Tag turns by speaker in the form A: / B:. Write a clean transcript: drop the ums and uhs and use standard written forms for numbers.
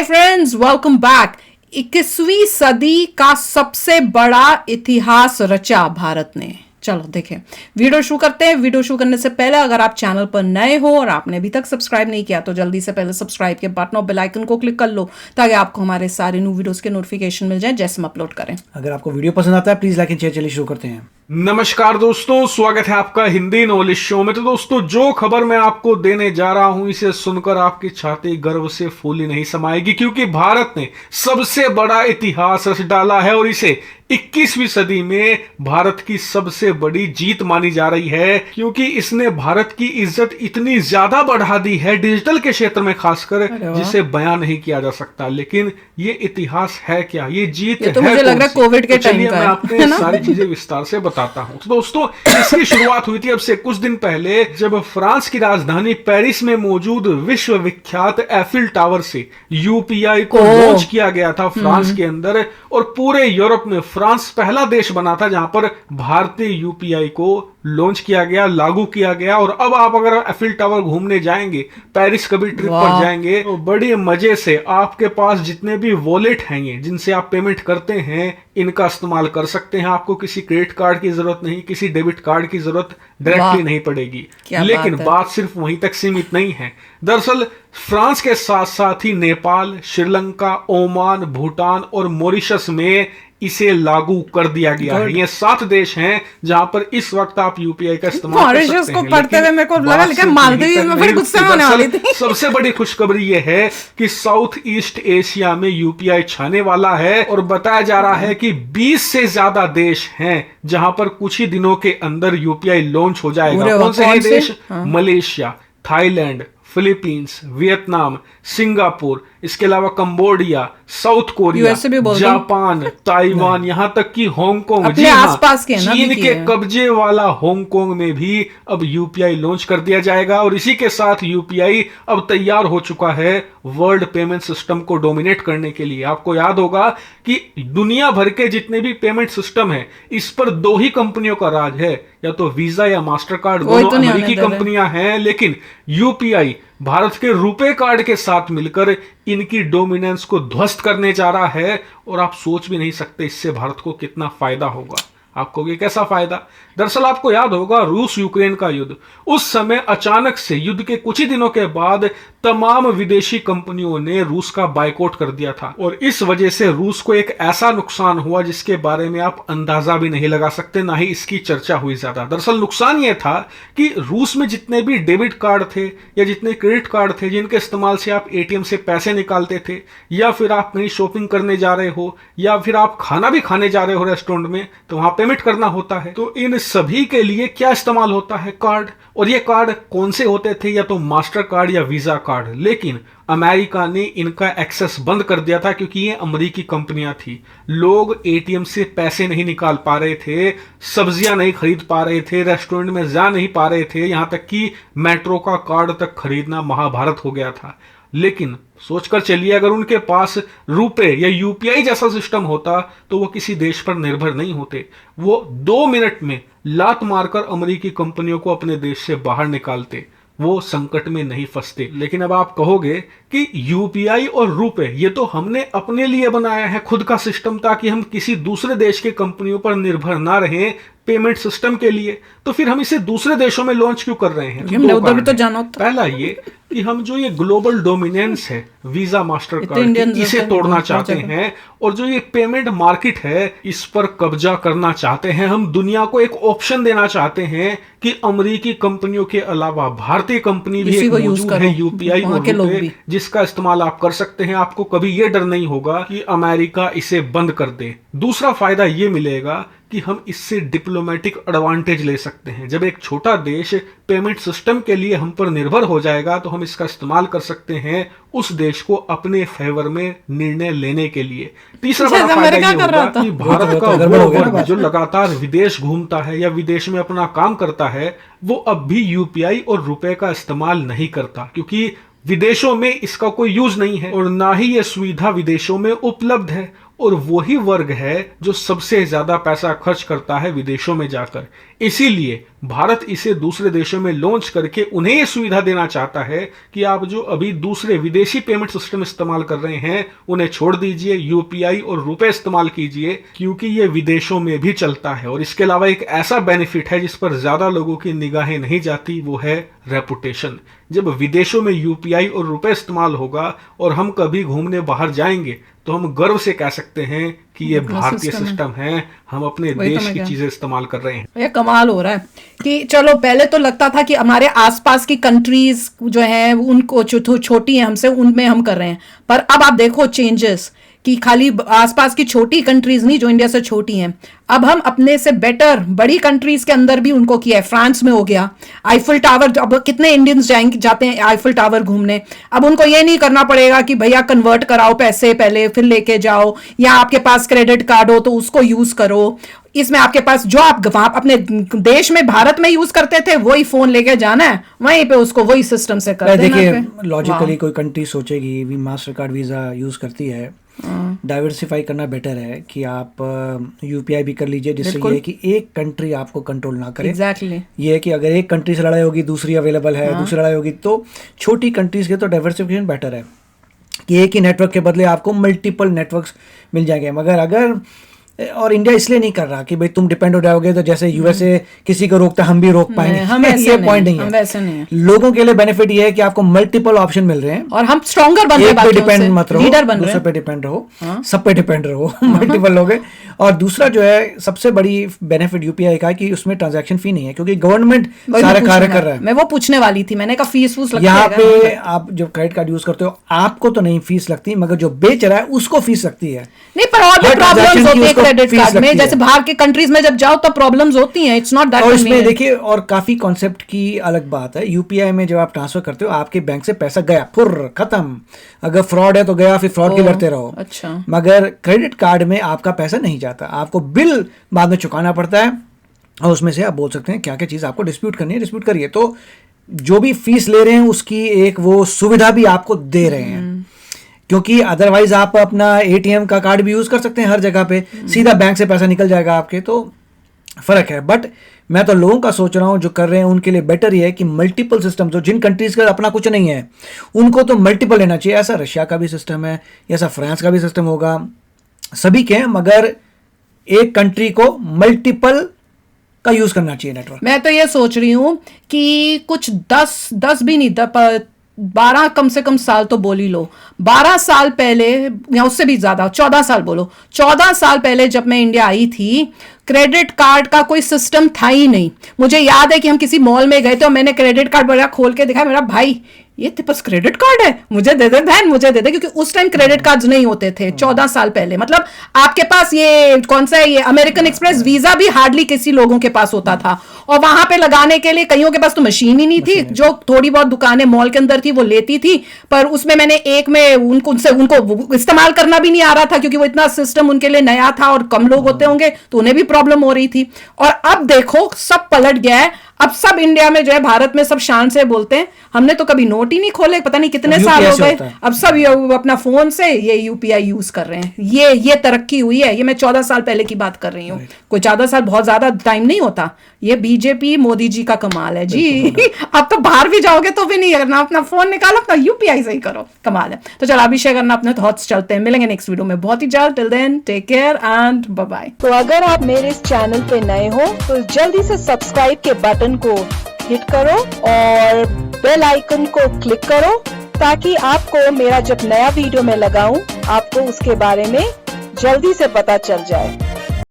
A: Hi friends, welcome back. 21वीं सदी का सबसे बड़ा इतिहास रचा भारत ने। चलो देखें, वीडियो शुरू करते हैं। वीडियो शुरू करने से पहले अगर आप चैनल पर नए हो और आपने अभी तक सब्सक्राइब नहीं किया तो जल्दी से पहले सब्सक्राइब के बटन और बेल आइकन को क्लिक कर लो ताकि आपको हमारे सारे न्यू वीडियोस के नोटिफिकेशन मिल जाए जैसे हम अपलोड करें।
B: अगर आपको वीडियो पसंद आता है प्लीज लाइक एंड शेयर। चलिए शुरू करते हैं।
C: नमस्कार दोस्तों, स्वागत है आपका हिंदी नॉलेज शो में। तो दोस्तों, जो खबर मैं आपको देने जा रहा हूं इसे सुनकर आपकी छाती गर्व से फूली नहीं समाएगी, क्योंकि भारत ने सबसे बड़ा इतिहास रच डाला है और इसे 21वीं सदी में भारत की सबसे बड़ी जीत मानी जा रही है, क्योंकि इसने भारत की इज्जत इतनी ज्यादा बढ़ा दी है डिजिटल के क्षेत्र में खासकर, जिसे बयान नहीं किया जा सकता। लेकिन ये इतिहास है क्या, ये जीत
A: ये तो
C: है
A: मुझे लग रहा है कोविड के टाइम
C: चलिए
A: का
C: मैं
A: है
C: आपको सारी चीजें विस्तार से बताता हूं। तो दोस्तों, इसकी शुरुआत हुई थी अब से कुछ दिन पहले, जब फ्रांस की राजधानी पेरिस में मौजूद विश्व विख्यात एफिल टावर से यूपीआई को लॉन्च किया गया था फ्रांस के अंदर। और पूरे यूरोप में फ्रांस पहला देश बना था जहां पर भारतीय यूपीआई को लॉन्च किया गया, लागू किया गया। और अब आप अगर एफिल टावर घूमने जाएंगे, पेरिस कभी ट्रिप पर जाएंगे, तो बड़े मजे से आपके पास जितने भी वॉलेट हैं जिनसे आप पेमेंट करते हैं, इनका इस्तेमाल कर सकते हैं। आपको किसी क्रेडिट कार्ड की जरूरत नहीं, किसी डेबिट कार्ड की जरूरत डायरेक्टली नहीं पड़ेगी। लेकिन बात सिर्फ वहीं तक सीमित नहीं है। दरअसल फ्रांस के साथ साथ ही नेपाल, श्रीलंका, ओमान, भूटान और मॉरिशस में इसे लागू कर दिया गया है। ये 7 देश हैं जहां पर इस वक्त आप यूपीआई का इस्तेमाल कर सकते हैं।
A: पढ़ते हुए मेरे को लगा लेकिन मालदीव में फिर गुस्से में होने वाली थी।
C: सबसे बड़ी खुशखबरी ये है कि साउथ ईस्ट एशिया में यूपीआई छाने वाला है और बताया जा रहा है कि 20 से ज्यादा देश हैं जहां पर कुछ ही दिनों के अंदर यूपीआई लॉन्च हो जाएगा। कौन से देश? Malaysia, Thailand, Philippines, Vietnam, Singapore, इसके अलावा Cambodia, south Korea, Japan, Taiwan, यहां तक कि हांगकांग, जी हां, चीन के कब्जे वाला हांगकांग में भी अब यूपीआई लॉन्च कर दिया जाएगा। और इसी के साथ यूपीआई अब तैयार हो चुका है वर्ल्ड पेमेंट सिस्टम को डोमिनेट करने के लिए। आपको याद होगा कि दुनिया भर के जितने भी पेमेंट सिस्टम है, इस पर 2 ही कंपनियों का राज है, या तो वीजा या मास्टर कार्ड, दोनों अमेरिकी कंपनियां हैं। लेकिन यूपीआई भारत के रुपे कार्ड के साथ मिलकर इनकी डोमिनेंस को ध्वस्त करने जा रहा है। और आप सोच भी नहीं सकते इससे भारत को कितना फायदा होगा। आपको ये कैसा फायदा? दरअसल आपको याद होगा रूस यूक्रेन का युद्ध, उस समय अचानक से युद्ध के कुछ ही दिनों के बाद तमाम विदेशी कंपनियों ने रूस का बायकॉट कर दिया था। और इस वजह से रूस को एक ऐसा नुकसान हुआ जिसके बारे में आप अंदाजा भी नहीं लगा सकते, ना ही इसकी चर्चा हुई ज्यादा। दरअसल नुकसान यह था कि रूस में जितने भी डेबिट कार्ड थे या जितने क्रेडिट कार्ड थे जिनके इस्तेमाल से आप एटीएम से पैसे निकालते थे, या फिर आप कहीं शॉपिंग करने जा रहे हो, या फिर आप खाना भी खाने जा रहे हो रेस्टोरेंट में, तो वहां पेमेंट करना होता है। तो इन सभी के लिए क्या इस्तेमाल होता है? कार्ड। और ये कार्ड कौन से होते थे? या तो मास्टर कार्ड या वीजा कार्ड। लेकिन अमेरिका ने इनका एक्सेस बंद कर दिया था, क्योंकि ये अमेरिकी कंपनियां थी। लोग एटीएम से पैसे नहीं निकाल पा रहे थे, सब्जियां नहीं खरीद पा रहे थे, रेस्टोरेंट में जा नहीं पा रहे थे, यहां तक कि मेट्रो का कार्ड तक खरीदना महाभारत हो गया था। लेकिन सोचकर चलिए, अगर उनके पास रुपए या यूपीआई जैसा सिस्टम होता तो वो किसी देश पर निर्भर नहीं होते। वो 2 मिनट में लात मारकर अमेरिकी कंपनियों को अपने देश से बाहर निकालते, वो संकट में नहीं फंसते। लेकिन अब आप कहोगे कि यूपीआई और रुपए ये तो हमने अपने लिए बनाया है, खुद का सिस्टम, ताकि हम किसी दूसरे देश के कंपनियों पर निर्भर ना रहें पेमेंट सिस्टम के लिए, तो फिर हम इसे दूसरे देशों में लॉन्च क्यों कर रहे हैं? पहला ये कि हम जो ये ग्लोबल डोमिनेंस है वीजा मास्टर कार्ड, इसे तोड़ना चाहते हैं। और जो ये पेमेंट मार्केट है इस पर कब्जा करना चाहते हैं। हम दुनिया को एक ऑप्शन देना चाहते हैं कि अमेरिकी कंपनियों के अलावा भारतीय कंपनी भी एक मौजूद है यूपीआई और रुपए, जिसका इस्तेमाल आप कर सकते हैं। आपको कभी ये डर नहीं होगा कि अमेरिका इसे बंद कर दे। दूसरा फायदा ये मिलेगा कि हम इससे डिप्लोमेटिक एडवांटेज ले सकते हैं। जब एक छोटा देश पेमेंट सिस्टम के लिए हम पर निर्भर हो जाएगा तो हम इसका इस्तेमाल कर सकते हैं उस देश को अपने फेवर में निर्णय लेने के लिए। तीसरा बड़ा फायदा ये होगा कि भारत का वो वर्ग जो लगातार विदेश घूमता है या विदेश में अपना काम करता है, वो अब भी यूपीआई और रुपए का इस्तेमाल नहीं करता, क्योंकि विदेशों में इसका कोई यूज नहीं है और ना ही यह सुविधा विदेशों में उपलब्ध है। और वही वर्ग है जो सबसे ज्यादा पैसा खर्च करता है विदेशों में जाकर। इसीलिए भारत इसे दूसरे देशों में लॉन्च करके उन्हें यह सुविधा देना चाहता है कि आप जो अभी दूसरे विदेशी पेमेंट सिस्टम इस्तेमाल कर रहे हैं उन्हें छोड़ दीजिए, यूपीआई और रुपए इस्तेमाल कीजिए, क्योंकि ये विदेशों में भी चलता है। और इसके अलावा एक ऐसा बेनिफिट है जिस पर ज्यादा लोगों की निगाहें नहीं जाती, वो है रेपुटेशन। जब विदेशों में यूपीआई और रुपए इस्तेमाल होगा और हम कभी घूमने बाहर जाएंगे तो हम गर्व से कह सकते हैं कि ये भारतीय सिस्टम है, हम अपने देश की चीजें इस्तेमाल कर रहे हैं।
A: ये कमाल हो रहा है कि चलो पहले तो लगता था कि हमारे आसपास की कंट्रीज जो है उनको जो छोटी है हमसे, उनमें हम कर रहे हैं, पर अब आप देखो चेंजेस कि खाली आसपास की छोटी कंट्रीज नहीं जो इंडिया से छोटी हैं, अब हम अपने से बेटर बड़ी कंट्रीज के अंदर भी उनको किया है। फ्रांस में हो गया आईफिल टावर, अब कितने इंडियंस जाते हैं आईफिल टावर घूमने, अब उनको ये नहीं करना पड़ेगा कि भैया कन्वर्ट कराओ पैसे पहले फिर लेके जाओ, या आपके पास क्रेडिट कार्ड हो तो उसको यूज करो। इसमें आपके पास जो आप वहां अपने देश में भारत में यूज करते थे वही फोन लेके जाना है, वहीं पे उसको वही सिस्टम से कर देना।
B: देखिए लॉजिकली कोई कंट्री सोचेगी भी मास्टर कार्ड वीजा यूज करती है, डाइवर्सिफाई करना बेटर है कि आप यूपीआई भी कर लीजिए, जिससे ये है कि एक कंट्री आपको कंट्रोल ना करे।
A: एग्जैक्टली
B: ये है कि अगर एक कंट्री से लड़ाई होगी दूसरी अवेलेबल है, दूसरी लड़ाई होगी, तो छोटी कंट्रीज के तो डाइवर्सिफिकेशन बेटर है कि एक ही नेटवर्क के बदले आपको मल्टीपल नेटवर्क्स मिल जाएंगे। मगर अगर और इंडिया इसलिए नहीं कर रहा कि भाई तुम डिपेंड हो जाओगे तो जैसे यूएसए किसी को रोकता हम भी रोक पाएंगे,
A: हम
B: ये पॉइंट नहीं है।
A: वैसे नहीं है।
B: लोगों के लिए बेनिफिट ये है कि आपको मल्टीपल ऑप्शन मिल रहे हैं
A: और हम स्ट्रॉन्गर बन रहे हैं,
B: एक पे डिपेंड मत रहो,
A: लीडर बन रहे
B: दूसरे पे डिपेंड रहो, सब पे डिपेंड रहो, मल्टीपल लोग। और दूसरा जो है सबसे बड़ी बेनिफिट यूपीआई का कि उसमें ट्रांजैक्शन फी नहीं है, क्योंकि गवर्नमेंट सारा कार्य कर रहा है।
A: मैं वो पूछने वाली थी, मैंने कहा फीस लगती है
B: यहाँ पे आप जब क्रेडिट कार्ड यूज करते हो आपको तो नहीं फीस लगती, मगर जो बेच रहा है उसको फीस लगती है।
A: नहीं, पर और भी प्रॉब्लम्स होती है क्रेडिट कार्ड में, जैसे बाहर के कंट्रीज में जब जाओ तो प्रॉब्लम्स होती हैं, इट्स नॉट दैट।
B: और इसमें देखिए और काफी कॉन्सेप्ट की अलग बात है। यूपीआई में जब आप ट्रांसफर करते हो आपके बैंक से पैसा गया फुर्र खत्म, अगर फ्रॉड है तो गया, फिर फ्रॉड की लड़ते रहो।
A: अच्छा,
B: मगर क्रेडिट कार्ड में आपका पैसा नहीं जाता, आपको बिल बाद में चुकाना पड़ता है, और उसमें से आप बोल सकते हैं क्या क्या चीज आपको डिस्प्यूट करनी है, डिस्प्यूट करिए। तो जो भी फीस ले रहे हैं उसकी एक वो सुविधा भी आपको दे रहे हैं, क्योंकि अदरवाइज आप अपना एटीएम का कार्ड भी यूज कर सकते हैं हर जगह पे, सीधा बैंक से पैसा निकल जाएगा आपके, तो फर्क है। बट मैं तो लोगों का सोच रहा हूं जो कर रहे हैं उनके लिए बेटर ये है कि मल्टीपल सिस्टम, जो जिन कंट्रीज का अपना कुछ नहीं है उनको तो मल्टीपल लेना चाहिए। ऐसा रशिया का भी सिस्टम है, ऐसा फ्रांस का भी सिस्टम होगा, सभी के हैं, मगर एक कंट्री को मल्टीपल का यूज करना चाहिए नेटवर्क।
A: मैं तो ये सोच रही हूँ कि कुछ 10 भी नहीं, 12 कम से कम साल तो बोल ही लो, 12 साल पहले या उससे भी ज्यादा, 14 साल बोलो, 14 साल पहले जब मैं इंडिया आई थी क्रेडिट कार्ड का कोई सिस्टम था ही नहीं। मुझे याद है कि हम किसी मॉल में गए थे और मैंने क्रेडिट कार्ड वगैरह खोल के दिखा, मेरा भाई ये तेरे पास क्रेडिट कार्ड है, मुझे दे दे बहन, मुझे दे दे, क्योंकि उस टाइम क्रेडिट कार्ड्स नहीं होते थे 14 साल पहले। मतलब आपके पास ये कौन सा है, ये अमेरिकन एक्सप्रेस वीजा भी हार्डली किसी लोगों के पास होता था, और वहां पे लगाने के लिए कईयों के पास तो मशीन ही नहीं थी, जो थोड़ी बहुत दुकानें मॉल के अंदर थी वो लेती थी, पर उसमें मैंने एक में उनको इस्तेमाल करना भी नहीं आ रहा था, क्योंकि वो इतना सिस्टम उनके लिए नया था और कम लोग होते होंगे तो उन्हें भी प्रॉब्लम हो रही थी। और अब देखो सब पलट गया है, अब सब इंडिया में जो है भारत में सब शान से बोलते हैं हमने तो कभी नोट ही नहीं खोले, पता नहीं कितने साल हो गए, अब सब अपना फोन से ये यूपीआई यूज कर रहे हैं। ये तरक्की हुई है, ये मैं 14 साल पहले की बात कर रही हूँ, कोई 14 साल बहुत ज्यादा टाइम नहीं होता। ये बीजेपी मोदी जी का कमाल है जी। अब तो बाहर भी जाओगे तो भी नहीं करना, अपना फोन निकालो, अपना यूपीआई से ही करो, कमाल है। तो चलो अभी शेयर करना अपने थॉट्स, चलते हैं, मिलेंगे नेक्स्ट वीडियो में बहुत ही जल्द। Till then take care and bye bye.
D: तो अगर आप मेरे इस चैनल पे नए हो तो जल्दी से सब्सक्राइब के बटन को हिट करो और बेल आइकन को क्लिक करो, ताकि आपको मेरा जब नया वीडियो मैं लगाऊं आपको उसके बारे में जल्दी से पता चल जाए।